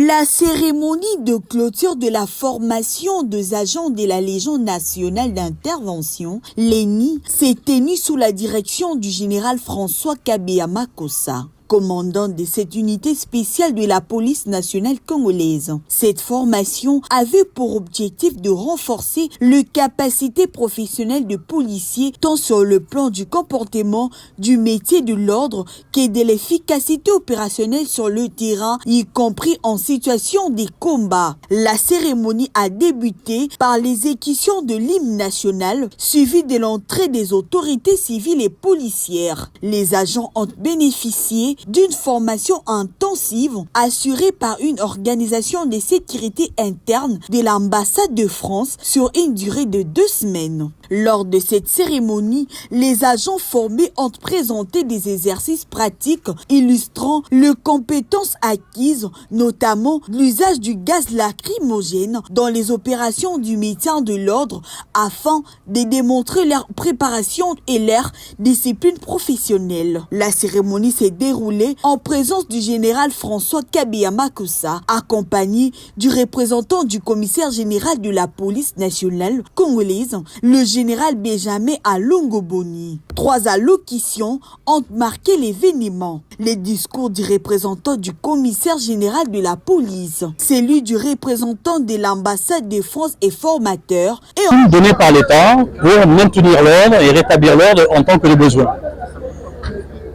La cérémonie de clôture de la formation des agents de la Légion nationale d'intervention, l'ENI, s'est tenue sous la direction du général François Kabea Makossa, commandant de cette unité spéciale de la police nationale congolaise. Cette formation avait pour objectif de renforcer les capacités professionnelles de policiers tant sur le plan du comportement du métier de l'ordre que de l'efficacité opérationnelle sur le terrain, y compris en situation de combat. La cérémonie a débuté par l'exécution de l'hymne national, suivi de l'entrée des autorités civiles et policières. Les agents ont bénéficié d'une formation intensive assurée par une organisation de sécurité interne de l'ambassade de France sur une durée de 2 semaines. Lors de cette cérémonie, les agents formés ont présenté des exercices pratiques illustrant les compétences acquises, notamment l'usage du gaz lacrymogène dans les opérations du maintien de l'ordre afin de démontrer leur préparation et leur discipline professionnelle. La cérémonie s'est déroulée en présence du général François Kabea Makossa, accompagné du représentant du commissaire général de la police nationale congolaise, le général Benjamin Alongo Boni. 3 allocutions ont marqué l'événement. Les discours du représentant du commissaire général de la police, celui du représentant de l'ambassade de France et formateur, et donné par l'État pour maintenir l'ordre et rétablir l'ordre en tant que de besoin.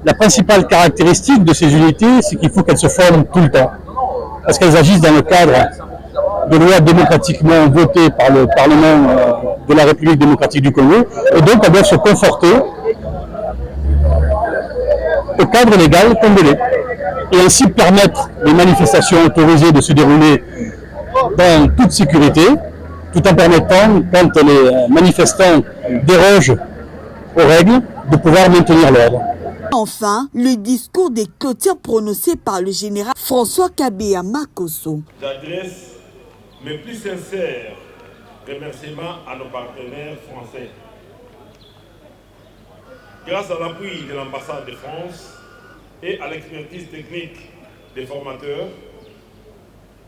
La principale caractéristique de ces unités, c'est qu'il faut qu'elles se forment tout le temps, parce qu'elles agissent dans le cadre de lois démocratiquement votées par le Parlement de la République démocratique du Congo, et donc elles doivent se conforter au cadre légal congolais, et ainsi permettre les manifestations autorisées de se dérouler dans toute sécurité, tout en permettant, quand les manifestants dérogent aux règles, de pouvoir maintenir l'ordre. Enfin, le discours des clôtures prononcé par le général François Kabea Makossa. J'adresse mes plus sincères remerciements à nos partenaires français. Grâce à l'appui de l'ambassade de France et à l'expertise technique des formateurs,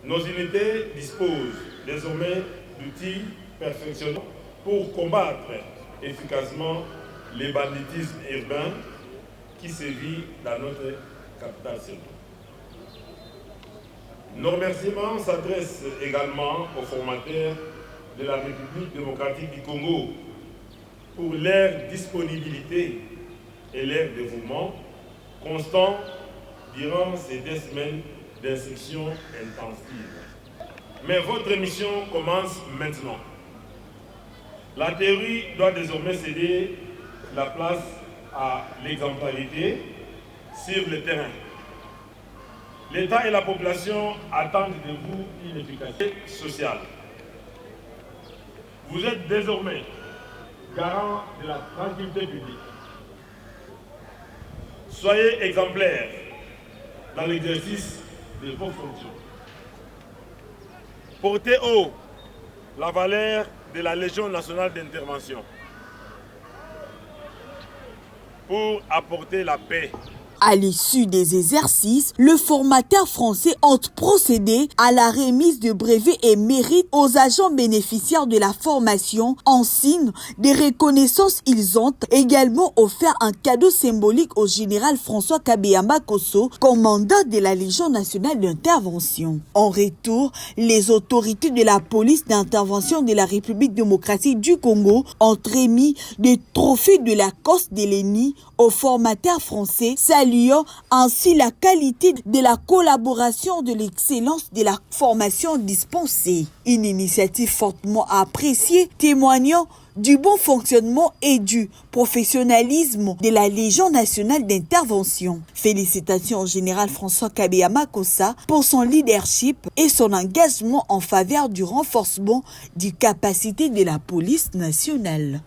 nos unités disposent désormais d'outils perfectionnés pour combattre efficacement les banditismes urbains qui sévit dans notre capitale centrale. Nos remerciements s'adressent également aux formateurs de la République démocratique du Congo pour leur disponibilité et leur dévouement constant durant ces 2 semaines d'instruction intensive. Mais votre mission commence maintenant. La théorie doit désormais céder la place à l'exemplarité sur le terrain. L'État et la population attendent de vous une efficacité sociale. Vous êtes désormais garant de la tranquillité publique. Soyez exemplaires dans l'exercice de vos fonctions. Portez haut la valeur de la Légion nationale d'intervention pour apporter la paix. À l'issue des exercices, le formateur français a procédé à la remise de brevets et mérites aux agents bénéficiaires de la formation en signe des reconnaissances. Ils ont également offert un cadeau symbolique au général François Kabea Makossa, commandant de la Légion nationale d'intervention. En retour, les autorités de la police d'intervention de la République démocratique du Congo ont remis des trophées de la Cosse de l'ENI aux formateurs français, saluant ainsi la qualité de la collaboration, de l'excellence de la formation dispensée. Une initiative fortement appréciée, témoignant du bon fonctionnement et du professionnalisme de la Légion nationale d'intervention. Félicitations au général François Kabea Makossa pour son leadership et son engagement en faveur du renforcement des capacités de la police nationale.